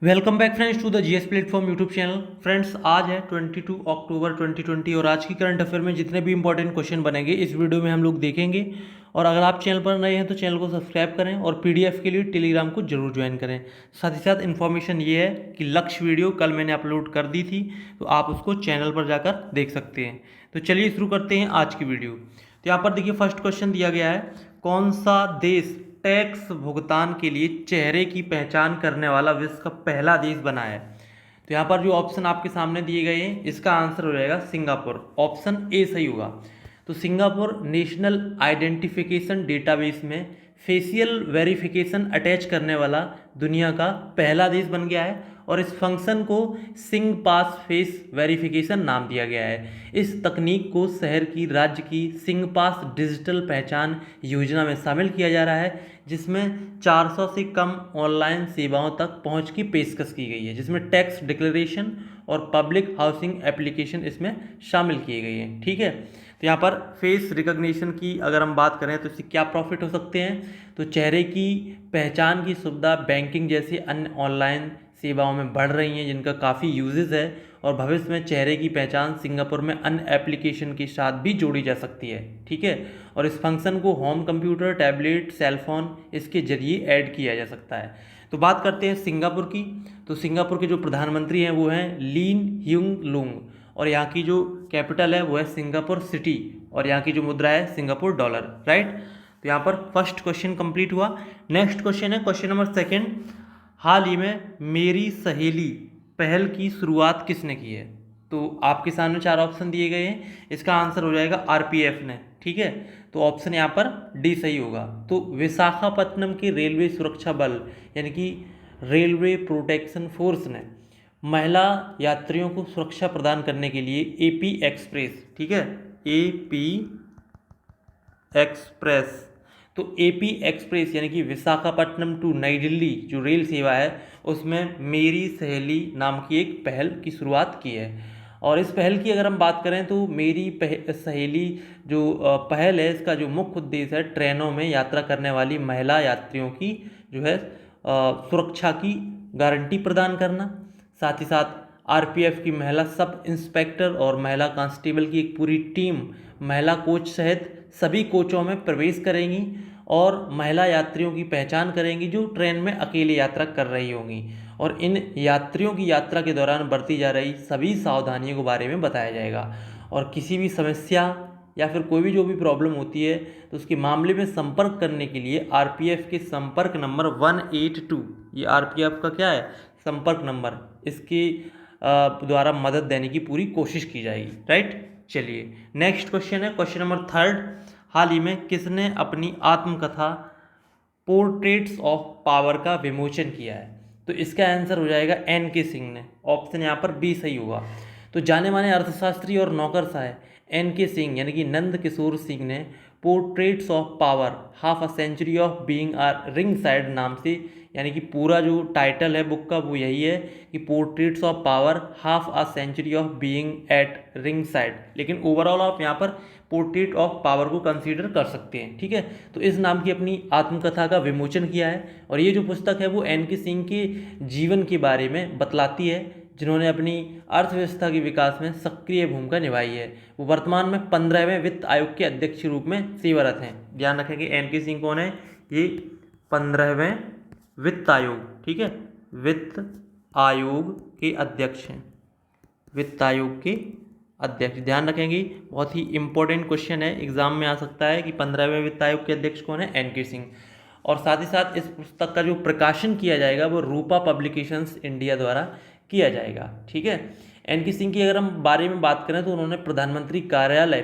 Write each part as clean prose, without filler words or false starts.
Welcome back friends to the GS platform YouTube channel. Friends आज है 22 अक्टूबर 2020 और आज की करंट अफेयर में जितने भी इंपॉर्टेंट क्वेश्चन बनेंगे इस वीडियो में हम लोग देखेंगे। और अगर आप चैनल पर नए हैं तो चैनल को सब्सक्राइब करें और पीडीएफ के लिए टेलीग्राम को जरूर ज्वाइन करें। साथ ही साथ इन्फॉर्मेशन ये है कि लक्ष्य वीडियो कल मैंने अपलोड कर दी थी, तो आप उसको चैनल पर जाकर देख सकते हैं। तो चलिए शुरू करते हैं आज की वीडियो। तो यहाँ पर देखिए फर्स्ट क्वेश्चन दिया गया है, कौन सा देश टैक्स भुगतान के लिए चेहरे की पहचान करने वाला विश्व का पहला देश बना है। तो यहाँ पर जो ऑप्शन आपके सामने दिए गए हैं इसका आंसर हो जाएगा सिंगापुर। ऑप्शन ए सही होगा। तो सिंगापुर नेशनल आइडेंटिफिकेशन डेटाबेस में फेशियल वेरिफिकेशन अटैच करने वाला दुनिया का पहला देश बन गया है और इस फंक्शन को सिंग पास फेस वेरिफिकेशन नाम दिया गया है। इस तकनीक को शहर की राज्य की सिंग पास डिजिटल पहचान योजना में शामिल किया जा रहा है, जिसमें 400 से कम ऑनलाइन सेवाओं तक पहुंच की पेशकश की गई है, जिसमें टैक्स डिक्लेरेशन और पब्लिक हाउसिंग एप्लीकेशन इसमें शामिल किए गए हैं। ठीक है, तो यहाँ पर फेस रिकॉग्निशन की अगर हम बात करें तो इससे क्या प्रॉफिट हो सकते हैं, तो चेहरे की पहचान की सुविधा बैंकिंग जैसी अन्य ऑनलाइन सेवाओं में बढ़ रही हैं, जिनका काफ़ी यूजेस है और भविष्य में चेहरे की पहचान सिंगापुर में अन्य एप्लीकेशन के साथ भी जोड़ी जा सकती है। ठीक है, और इस फंक्शन को होम कंप्यूटर, टैबलेट, सेलफोन इसके जरिए ऐड किया जा सकता है। तो बात करते हैं सिंगापुर की। तो सिंगापुर के जो प्रधानमंत्री हैं वो हैं लीन ह्युंग लुंग और यहाँ की जो कैपिटल है वो है सिंगापुर सिटी और यहाँ की जो मुद्रा है सिंगापुर डॉलर। राइट, तो यहाँ पर फर्स्ट क्वेश्चन कंप्लीट हुआ। नेक्स्ट क्वेश्चन है क्वेश्चन नंबर सेकंड, हाल ही में मेरी सहेली पहल की शुरुआत किसने की है। तो आपके सामने चार ऑप्शन दिए गए हैं, इसका आंसर हो जाएगा आरपीएफ ने। ठीक है, तो ऑप्शन यहाँ पर डी सही होगा। तो विशाखापट्टनम के रेलवे सुरक्षा बल यानी कि रेलवे प्रोटेक्शन फोर्स ने महिला यात्रियों को सुरक्षा प्रदान करने के लिए एपी एक्सप्रेस, ठीक है, एपी एक्सप्रेस, तो एपी एक्सप्रेस यानी कि विशाखापट्टनम टू नई दिल्ली जो रेल सेवा है उसमें मेरी सहेली नाम की एक पहल की शुरुआत की है। और इस पहल की अगर हम बात करें तो मेरी सहेली जो पहल है इसका जो मुख्य उद्देश्य है ट्रेनों में यात्रा करने वाली महिला यात्रियों की जो है सुरक्षा की गारंटी प्रदान करना। साथ ही साथ आरपीएफ की महिला सब इंस्पेक्टर और महिला कांस्टेबल की एक पूरी टीम महिला कोच सहित सभी कोचों में प्रवेश करेंगी और महिला यात्रियों की पहचान करेंगी जो ट्रेन में अकेले यात्रा कर रही होंगी, और इन यात्रियों की यात्रा के दौरान बरती जा रही सभी सावधानियों के बारे में बताया जाएगा। और किसी भी समस्या या फिर कोई भी जो भी प्रॉब्लम होती है तो उसके मामले में संपर्क करने के लिए आरपीएफ के संपर्क नंबर 182, ये आरपीएफ का क्या है संपर्क नंबर, इसके द्वारा मदद देने की पूरी कोशिश की जाएगी। राइट, चलिए नेक्स्ट क्वेश्चन है क्वेश्चन नंबर थर्ड, हाल ही में किसने अपनी आत्मकथा पोर्ट्रेट्स ऑफ पावर का विमोचन किया है। तो इसका आंसर हो जाएगा एन के सिंह ने। ऑप्शन यहाँ पर बी सही होगा। तो जाने माने अर्थशास्त्री और नौकरशाह एन के सिंह यानी कि नंद किशोर सिंह ने portraits of power half a century of being a ring side नाम से, यानी कि पूरा जो टाइटल है बुक का वो यही है कि portraits of power half a century of being at ring side, लेकिन ओवरऑल आप यहाँ पर पोर्ट्रेट ऑफ पावर को कंसीडर कर सकते हैं। ठीक है, तो इस नाम की अपनी आत्मकथा का विमोचन किया है और ये जो पुस्तक है वो एन के सिंह के जीवन के बारे में बतलाती है, जिन्होंने अपनी अर्थव्यवस्था के विकास में सक्रिय भूमिका निभाई है। वो वर्तमान में 15वें वित्त आयोग के अध्यक्ष के रूप में सेवारत हैं। ध्यान रखें कि एन के सिंह कौन है, ये 15वें वित्त आयोग, ठीक है, वित्त आयोग के अध्यक्ष हैं, वित्त आयोग के अध्यक्ष। ध्यान रखेंगे, बहुत ही इंपॉर्टेंट क्वेश्चन है, एग्जाम में आ सकता है कि 15वें वित्त आयोग के अध्यक्ष कौन है, एन के सिंह। और साथ ही साथ इस पुस्तक का जो प्रकाशन किया जाएगा वो रूपा पब्लिकेशंस इंडिया द्वारा किया जाएगा। ठीक है, एन के सिंह की अगर हम बारे में बात करें तो उन्होंने प्रधानमंत्री कार्यालय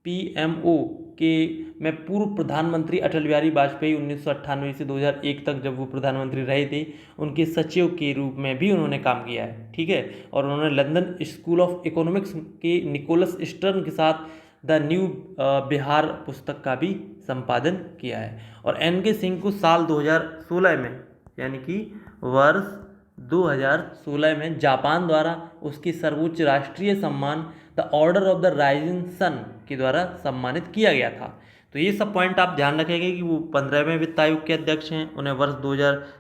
पीएमओ के में पूर्व प्रधानमंत्री अटल बिहारी वाजपेयी 1998 से 2001 तक जब वो प्रधानमंत्री रहे थे उनके सचिव के रूप में भी उन्होंने काम किया है। ठीक है, और उन्होंने लंदन स्कूल ऑफ इकोनॉमिक्स के निकोलस स्टर्न के साथ द न्यू बिहार पुस्तक का भी संपादन किया है। और एन के सिंह को साल 2016 में यानी कि वर्ष 2016 में जापान द्वारा उसकी सर्वोच्च राष्ट्रीय सम्मान the order of the rising sun के द्वारा सम्मानित किया गया था। तो ये सब पॉइंट आप ध्यान रखेंगे कि वो 15वें वित्त आयोग के अध्यक्ष हैं, उन्हें वर्ष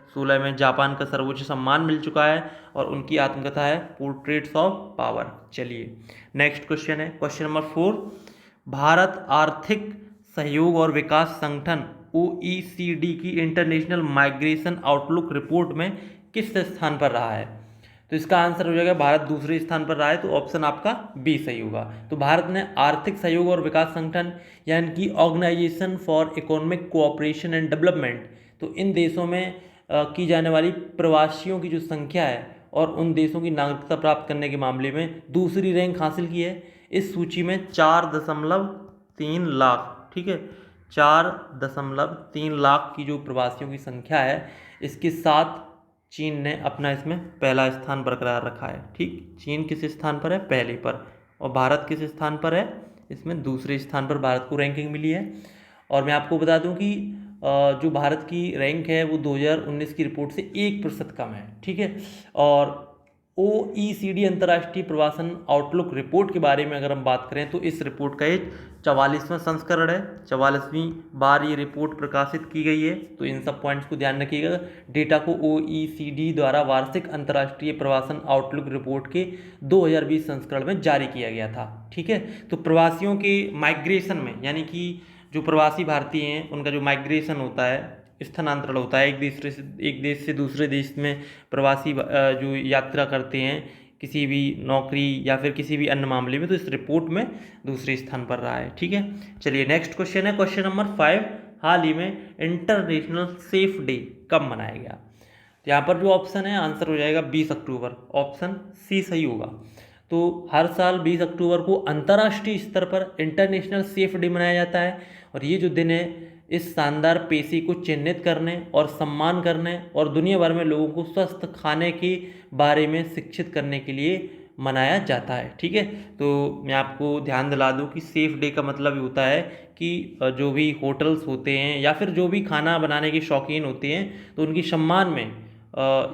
2016 में जापान का सर्वोच्च सम्मान मिल चुका है और उनकी आत्मकथा है पोर्ट्रेट्स ऑफ पावर। चलिए नेक्स्ट क्वेश्चन है, क्वेश्चन नंबर 4, भारत आर्थिक सहयोग और विकास संगठन OECD की इंटरनेशनल माइग्रेशन आउटलुक रिपोर्ट में किस स्थान पर रहा है? तो इसका आंसर हो जाएगा भारत दूसरे स्थान पर रहा है, तो ऑप्शन आपका बी सही होगा। तो भारत ने आर्थिक सहयोग और विकास संगठन यानी कि organisation for economic cooperation and development, तो इन देशों में की जाने वाली प्रवासियों की जो संख्या है और उन देशों की नागरिकता प्राप्त करने के मामले में दूसरी रैंक हासिल की है। इस सूची में 4.3 लाख, ठीक है, 4.3 लाख की जो प्रवासियों की संख्या है, इसके साथ चीन ने अपना इसमें पहला स्थान बरकरार रखा है। ठीक, चीन किस स्थान पर है? पहले पर। और भारत किस स्थान पर है? इसमें दूसरे स्थान पर भारत को रैंकिंग मिली है। और मैं आपको बता दूं कि जो भारत की रैंक है वो 2019 की रिपोर्ट से 1% कम है। ठीक है, और OECD अंतर्राष्ट्रीय प्रवासन आउटलुक रिपोर्ट के बारे में अगर हम बात करें तो इस रिपोर्ट का ये 44वां संस्करण है, 44वीं बार ये रिपोर्ट प्रकाशित की गई है। तो इन सब पॉइंट्स को ध्यान रखिएगा। डेटा को OECD द्वारा वार्षिक अंतर्राष्ट्रीय प्रवासन आउटलुक रिपोर्ट के 2020 संस्करण में जारी किया गया था। ठीक है, तो प्रवासियों के माइग्रेशन में, यानी कि जो प्रवासी भारतीय हैं उनका जो माइग्रेशन होता है, स्थानांतरण होता है, एक देश से दूसरे देश में प्रवासी जो यात्रा करते हैं किसी भी नौकरी या फिर किसी भी अन्य मामले में, तो इस रिपोर्ट में दूसरे स्थान पर रहा है। ठीक है, चलिए नेक्स्ट क्वेश्चन है, क्वेश्चन नंबर 5, हाल ही में इंटरनेशनल सेफ डे कब मनाया गया? तो यहाँ पर जो ऑप्शन है आंसर हो जाएगा 20 अक्टूबर, ऑप्शन सी सही होगा। तो हर साल 20 अक्टूबर को अंतर्राष्ट्रीय स्तर पर इंटरनेशनल सेफ डे मनाया जाता है और ये जो दिन है इस शानदार पेशे को चिन्हित करने और सम्मान करने और दुनिया भर में लोगों को स्वस्थ खाने के बारे में शिक्षित करने के लिए मनाया जाता है। ठीक है, तो मैं आपको ध्यान दिला दूं कि सेफ डे का मतलब ये होता है कि जो भी होटल्स होते हैं या फिर जो भी खाना बनाने के शौकीन होते हैं तो उनकी सम्मान में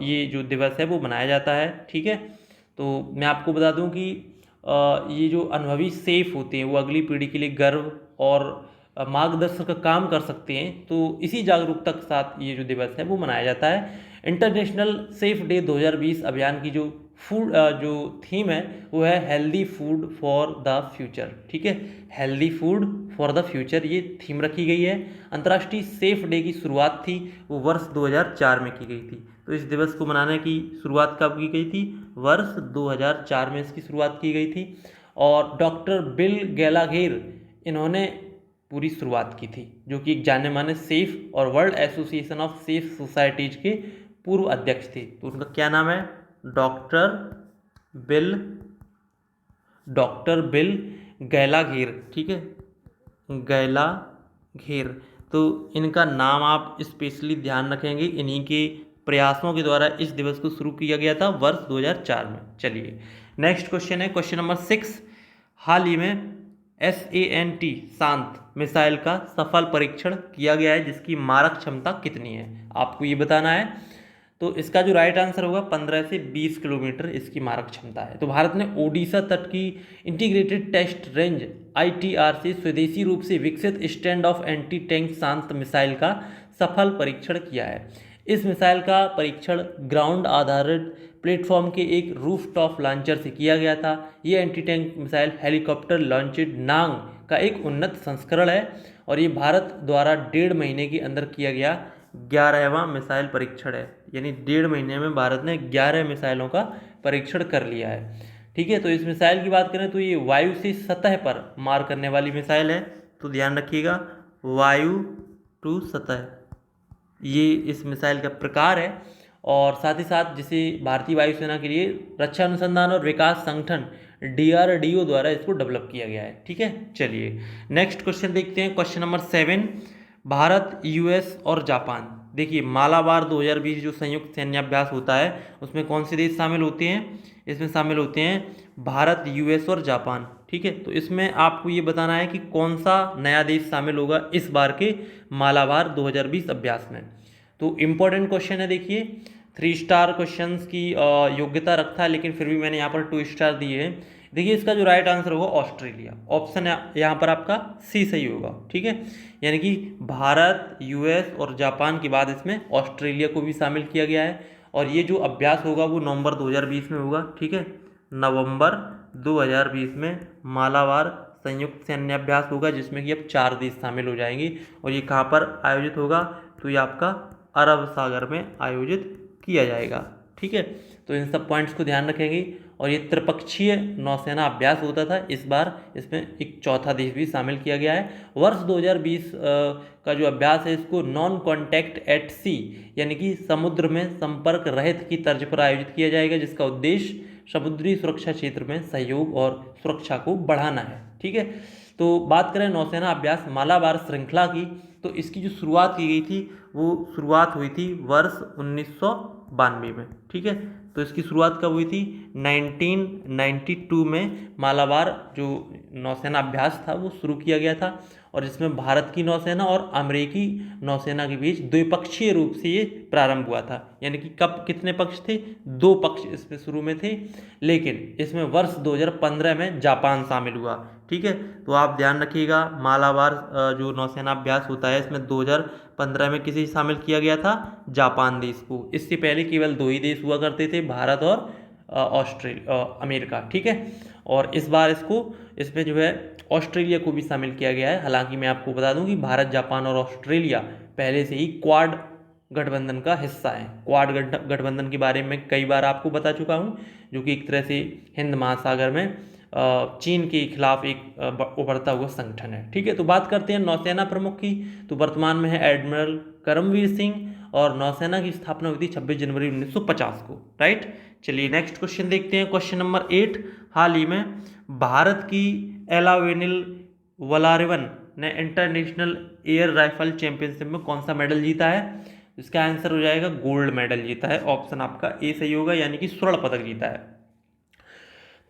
ये जो दिवस है वो मनाया जाता है। ठीक है, तो मैं आपको बता दूं कि ये जो अनुभवी सेफ होते हैं वो अगली पीढ़ी के लिए गर्व और मार्गदर्शन का काम कर सकते हैं। तो इसी जागरूकता के साथ ये जो दिवस है वो मनाया जाता है। इंटरनेशनल सेफ डे 2020 अभियान की जो थीम है वो है healthy food for the future. ठीक है, healthy food for the future ये थीम रखी गई है। अंतर्राष्ट्रीय सेफ डे की शुरुआत थी वो वर्ष 2004 में की गई थी। तो इस दिवस को मनाने की शुरुआत कब की गई थी? वर्ष 2004 में इसकी शुरुआत की गई थी और डॉक्टर बिल गैलाघेर इन्होंने पूरी शुरुआत की थी, जो कि एक जाने माने सेफ और world association of safe societies के पूर्व अध्यक्ष थे। तो उनका क्या नाम है? Doctor bill Gallagher. ठीक है, गैलाघेर, तो इनका नाम आप स्पेशली ध्यान रखेंगे। इन्हीं के प्रयासों के द्वारा इस दिवस को शुरू किया गया था वर्ष 2004 में। चलिए नेक्स्ट क्वेश्चन है, क्वेश्चन नंबर 6, हाल ही में SANT शांत मिसाइल का सफल परीक्षण किया गया है जिसकी मारक क्षमता कितनी है? आपको ये बताना है। तो इसका जो राइट आंसर होगा 15 से 20 किलोमीटर इसकी मारक क्षमता है। तो भारत ने ओडिशा तट की इंटीग्रेटेड टेस्ट रेंज ITR से स्वदेशी रूप से विकसित स्टैंड ऑफ एंटी टैंक शांत मिसाइल का सफल परीक्षण किया है। इस मिसाइल का परीक्षण ग्राउंड आधारित प्लेटफॉर्म के एक रूफटॉप लॉन्चर से किया गया था। ये anti tank missile helicopter launched नांग का एक उन्नत संस्करण है और ये भारत द्वारा 1.5 महीने के अंदर किया गया 11वां मिसाइल परीक्षण है। यानी 1.5 महीने में भारत ने 11 मिसाइलों का परीक्षण कर लिया है। ठीक है, तो इस मिसाइल की बात करें तो ये वायु से सतह पर मार करने वाली मिसाइल है। तो ध्यान रखिएगा, वायु टू सतह ये इस मिसाइल का प्रकार है और साथ ही साथ जिसे भारतीय वायुसेना के लिए रक्षा अनुसंधान और विकास संगठन DRDO द्वारा इसको डेवलप किया गया है। ठीक है, चलिए नेक्स्ट क्वेश्चन देखते हैं, क्वेश्चन नंबर 7, भारत, US और जापान। देखिए मालाबार 2020 जो संयुक्त सैन्याभ्यास होता है उसमें कौन से देश शामिल होते हैं? इसमें शामिल होते हैं भारत, US और जापान। ठीक है, तो इसमें आपको ये बताना है कि कौन सा नया देश शामिल होगा इस बार के मालाबार 2020 अभ्यास में। तो इम्पोर्टेंट क्वेश्चन है, देखिए 3 स्टार क्वेश्चंस की योग्यता रखता है लेकिन फिर भी मैंने यहाँ पर 2 स्टार दिए हैं। देखिए इसका जो राइट आंसर होगा ऑस्ट्रेलिया, ऑप्शन यहाँ पर आपका सी सही होगा। ठीक है, यानी कि भारत, यूएस और जापान के बाद इसमें ऑस्ट्रेलिया को भी शामिल किया गया है। और ये जो अभ्यास होगा वो नवंबर 2020 में होगा। ठीक है, नवंबर 2020 में मालाबार संयुक्त सैन्य अभ्यास होगा, जिसमें कि अब 4 देश शामिल हो जाएंगे। और ये कहाँ पर आयोजित होगा, तो ये आपका अरब सागर में आयोजित किया जाएगा। ठीक है, तो इन सब पॉइंट्स को ध्यान रखेंगे। और ये त्रिपक्षीय नौसेना अभ्यास होता था, इस बार इसमें एक चौथा देश भी शामिल किया गया है। वर्ष 2020 का जो अभ्यास है इसको नॉन कॉन्टैक्ट एट सी, यानी कि समुद्र में संपर्क रहित की तर्ज पर आयोजित किया जाएगा, जिसका उद्देश्य समुद्री सुरक्षा क्षेत्र में सहयोग और सुरक्षा को बढ़ाना है। ठीक है, तो बात करें नौसेना अभ्यास मालाबार श्रृंखला की, तो इसकी जो शुरुआत की गई थी वो शुरुआत हुई थी वर्ष 1992 में। ठीक है, तो इसकी शुरुआत कब हुई थी, 1992 में मालाबार जो नौसेना अभ्यास था वो शुरू किया गया था। और इसमें भारत की नौसेना और अमेरिकी नौसेना के बीच द्विपक्षीय रूप से ये प्रारंभ हुआ था। यानी कि कब कितने पक्ष थे, 2 पक्ष इसमें शुरू में थे, लेकिन इसमें वर्ष 2015 में जापान शामिल हुआ। ठीक है, तो आप ध्यान रखिएगा मालाबार जो नौसेना अभ्यास होता है इसमें 2015 में किसे शामिल किया गया था, जापान देश को। इससे पहले केवल 2 ही देश हुआ करते थे, भारत और ऑस्ट्रेलिया, अमेरिका। ठीक है, और इस बार इसमें जो है ऑस्ट्रेलिया को भी शामिल किया गया है। हालांकि मैं आपको बता दूं कि भारत, जापान और ऑस्ट्रेलिया पहले से ही क्वाड गठबंधन का हिस्सा है। क्वाड गठबंधन के बारे में कई बार आपको बता चुका हूं, जो कि एक तरह से हिंद महासागर में चीन के खिलाफ एक उभरता हुआ संगठन है। ठीक है, तो बात करते हैं नौसेना प्रमुख की, तो वर्तमान में है एडमिरल करमवीर सिंह, और नौसेना की स्थापना हुई थी 26 जनवरी 1950 को। राइट, चलिए नेक्स्ट क्वेश्चन देखते हैं। क्वेश्चन नंबर 8, हाल ही में भारत की एलावेनिल वलारिवन ने इंटरनेशनल एयर राइफल चैंपियनशिप में कौन सा मेडल जीता है, इसका आंसर हो जाएगा गोल्ड मेडल जीता है। ऑप्शन आपका ए सही होगा, यानी कि स्वर्ण पदक जीता है।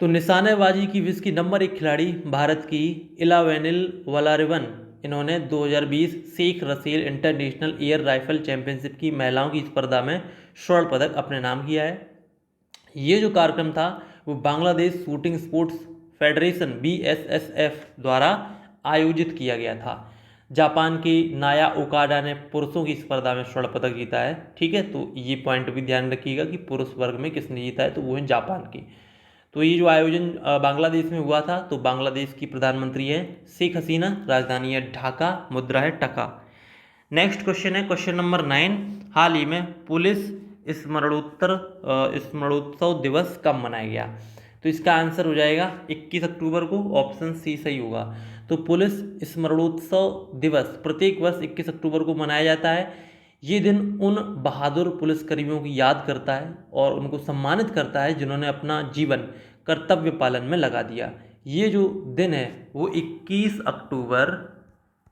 तो निशानेबाजी की विश्व की नंबर 1 खिलाड़ी भारत की इलावेनिल वलारिवन, इन्होंने 2020 Sheikh Russel international air rifle championship की महिलाओं की स्पर्धा में स्वर्ण पदक अपने नाम किया है। ये जो कार्यक्रम था वो Bangladesh shooting sports federation BSSF द्वारा आयोजित किया गया था। जापान की नाया ओकाडा ने पुरुषों की स्पर्धा में स्वर्ण पदक जीता है। ठीक है, तो ये पॉइंट भी ध्यान रखिएगा कि पुरुष वर्ग में किसने जीता है, तो वो है जापान की। तो ये जो आयोजन बांग्लादेश में हुआ था, तो बांग्लादेश की प्रधानमंत्री है शेख हसीना, राजधानी है ढाका, मुद्रा है टका। नेक्स्ट क्वेश्चन है क्वेश्चन नंबर 9, हाल ही में पुलिस स्मरणोत्सव दिवस कब मनाया गया, तो इसका आंसर हो जाएगा 21 अक्टूबर को। ऑप्शन सी सही होगा। तो पुलिस स्मरणोत्सव दिवस प्रत्येक वर्ष 21 अक्टूबर को मनाया जाता है। ये दिन उन बहादुर पुलिसकर्मियों की याद करता है और उनको सम्मानित करता है जिन्होंने अपना जीवन कर्तव्य पालन में लगा दिया। ये जो दिन है वो 21 अक्टूबर,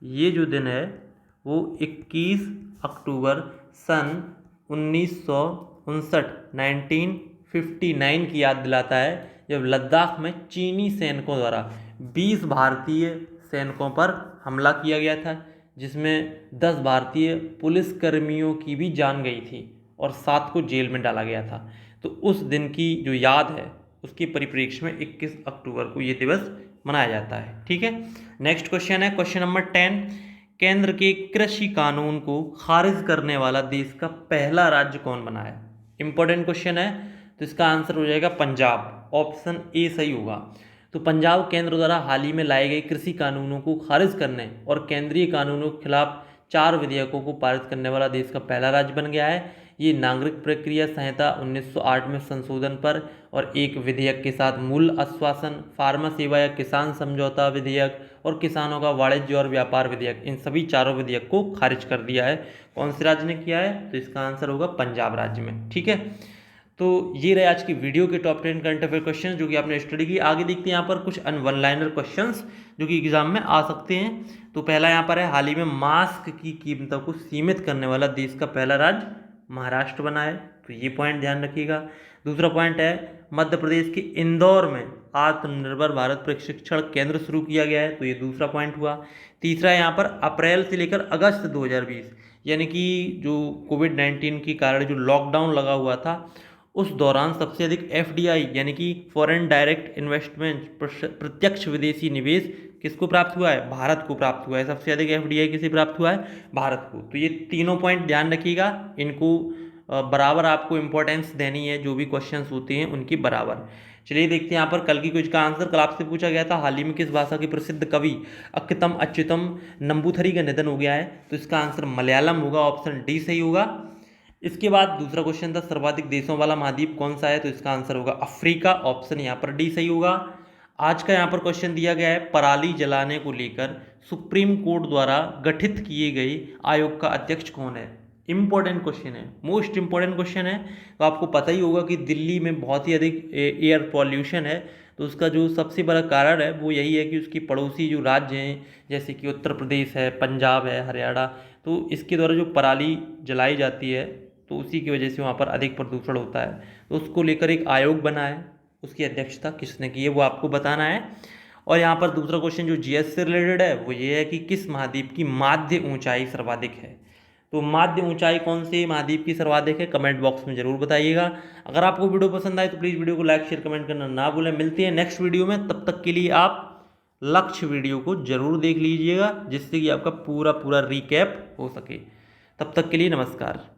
ये जो दिन है वो 21 अक्टूबर सन 1959 की याद दिलाता है, जब लद्दाख में चीनी सैनिकों द्वारा 20 भारतीय सैनिकों पर हमला किया गया था, जिसमें 10 भारतीय पुलिसकर्मियों की भी जान गई थी और 7 को जेल में डाला गया था। तो उस दिन की जो याद है उसके परिप्रेक्ष्य में 21 अक्टूबर को ये दिवस मनाया जाता है। ठीक है, नेक्स्ट क्वेश्चन है क्वेश्चन नंबर 10, केंद्र के कृषि कानून को खारिज करने वाला देश का पहला राज्य कौन बना है। इंपॉर्टेंट क्वेश्चन है, तो इसका आंसर हो जाएगा पंजाब। ऑप्शन ए सही होगा। तो पंजाब केंद्र द्वारा हाल ही में लाए गए कृषि कानूनों को खारिज करने और केंद्रीय कानूनों के खिलाफ 4 विधेयकों को पारित करने वाला देश का पहला राज्य बन गया है। ये नागरिक प्रक्रिया संहिता 1908 में संशोधन पर और एक विधेयक के साथ मूल्य आश्वासन, फार्मा सेवा या किसान समझौता विधेयक और किसानों का वाणिज्य और व्यापार विधेयक, इन सभी 4 विधेयक को खारिज कर दिया है। कौन से राज्य ने किया है, तो इसका आंसर होगा पंजाब राज्य में। ठीक है, तो ये रहे आज की वीडियो के टॉप 10 करंट अफेयर क्वेश्चन जो कि आपने स्टडी की। आगे देखते हैं यहाँ पर कुछ वन लाइनर क्वेश्चंस जो कि एग्जाम में आ सकते हैं। तो पहला यहाँ पर है, हाल ही में मास्क की कीमतों को सीमित करने वाला देश का पहला राज्य महाराष्ट्र बना है, तो ये पॉइंट ध्यान रखिएगा। दूसरा पॉइंट है, मध्य प्रदेश के इंदौर में आत्मनिर्भर भारत प्रशिक्षण केंद्र शुरू किया गया है, तो ये दूसरा पॉइंट हुआ। तीसरा है यहाँ पर, अप्रैल से लेकर अगस्त 2020 यानी कि जो कोविड-19 के कारण जो लॉकडाउन लगा हुआ था उस दौरान सबसे अधिक एफडीआई यानी कि फॉरेन डायरेक्ट इन्वेस्टमेंट, प्रत्यक्ष विदेशी निवेश किसको प्राप्त हुआ है? भारत को प्राप्त हुआ है। सबसे अधिक एफडीआई किसे प्राप्त हुआ है? भारत को। तो ये तीनों पॉइंट ध्यान रखिएगा, इनको बराबर आपको इंपॉर्टेंस देनी है, जो भी क्वेश्चंस होते हैं उनकी बराबर। चलिए देखते हैं यहाँ पर कल की क्विज का आंसर। कल आपसे पूछा गया था हाल ही में किस भाषा के प्रसिद्ध कवि अक्कितम अच्युतम नंबूथरी का निधन हो गया है? तो इसका आंसर मलयालम होगा, ऑप्शन डी सही होगा। इसके बाद दूसरा क्वेश्चन था सर्वाधिक देशों वाला महाद्वीप कौन सा है? तो इसका आंसर होगा अफ्रीका, ऑप्शन यहाँ पर डी सही होगा। आज का यहाँ पर क्वेश्चन दिया गया है पराली जलाने को लेकर सुप्रीम कोर्ट द्वारा गठित किए गए आयोग का अध्यक्ष कौन है? इंपॉर्टेंट क्वेश्चन है, मोस्ट इंपॉर्टेंट क्वेश्चन है। तो आपको पता ही होगा कि दिल्ली में बहुत ही अधिक एयर पॉल्यूशन है, तो उसका जो सबसे बड़ा कारण है वो यही है कि उसकी पड़ोसी जो राज्य हैं जैसे कि उत्तर प्रदेश है, पंजाब है, हरियाणा, तो इसके द्वारा जो पराली जलाई जाती है तो उसी की वजह से वहाँ पर अधिक प्रदूषण होता है। तो उसको लेकर एक आयोग बना है, उसकी अध्यक्षता किसने की है वो आपको बताना है। और यहाँ पर दूसरा क्वेश्चन जो जीएस से रिलेटेड है वो ये है कि किस महाद्वीप की माध्य ऊंचाई सर्वाधिक है? तो माध्य ऊंचाई कौन से महाद्वीप की सर्वाधिक है? कमेंट बॉक्स में जरूर बताइएगा। अगर आपको वीडियो पसंद आए तो प्लीज़ वीडियो को लाइक शेयर कमेंट करना ना भूलें। मिलते हैं नेक्स्ट वीडियो में, तब तक के लिए आप लक्ष्य वीडियो को जरूर देख लीजिएगा जिससे कि आपका पूरा पूरा रिकैप हो सके। तब तक के लिए नमस्कार।